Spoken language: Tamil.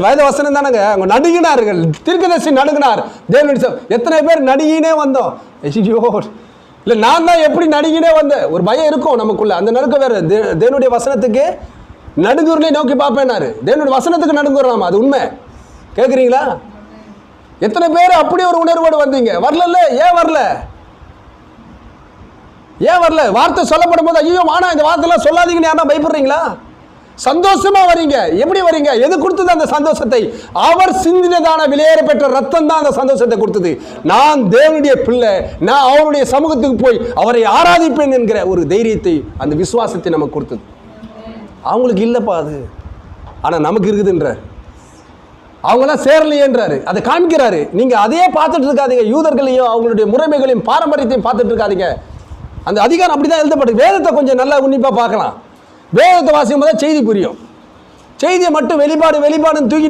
வேத வசனம் தானங்க. அவங்க நடுங்கினார்கள், தீர்க்கதரிசி நடுங்கினார். தேவனுடைய எத்தனை பேர் நடுங்கினே வந்தோம். ஐயோ இல்லை நான் தான் எப்படி நடுங்கினே வந்தேன். ஒரு பயம் இருக்கும் நமக்குள்ள. அந்த நடுக்க வேறு. தேவனுடைய வசனத்துக்கு நடுங்குறலே நோக்கி பார்ப்பேன்னாரு. தேவனுடைய வசனத்துக்கு நடுங்குறோம், அது உண்மை. கேட்குறீங்களா? எத்தனை பேர் அப்படி ஒரு உணர்வோடு வந்தீங்க? வரல. ஏன் வரல? ஏன் வரல? வார்த்தை சொல்லப்படும் போது ஐயோ வானா இந்த வார்த்தைலாம் சொல்லாதீங்கன்னு யாரா பயப்படுறீங்களா? சந்தோஷமா வரீங்க. எப்படி வரீங்க? எது கொடுத்தது அந்த சந்தோஷத்தை? அவர் சிந்தினதான விலையேற பெற்ற ரத்தம் தான் அந்த சந்தோஷத்தை கொடுத்தது. நான் தேவனுடைய பிள்ளை, நான் அவருடைய சமூகத்துக்கு போய் அவரை ஆராதிப்பேன் என்கிற ஒரு தைரியத்தை, அந்த விசுவாசத்தை நமக்கு கொடுத்தது. அவங்களுக்கு இல்லைப்பா அது, ஆனால் நமக்கு இருக்குதுன்ற. அவங்களாம் சேரலையேன்றாரு, அதை காமிக்கிறாரு. நீங்கள் அதையே பார்த்துட்டு இருக்காதீங்க. யூதர்களையும் அவங்களுடைய முறைமைகளையும் பாரம்பரியத்தையும் பார்த்துட்டு இருக்காதீங்க. அந்த அதிகாரம் அப்படி தான் எழுதப்பட்டு. வேதத்தை கொஞ்சம் நல்லா உன்னிப்பாக பார்க்கலாம். வேதத்தை வாசிக்கும் போது செய்தி புரியும். செய்தியை மட்டும் வெளிப்பாடுன்னு தூக்கி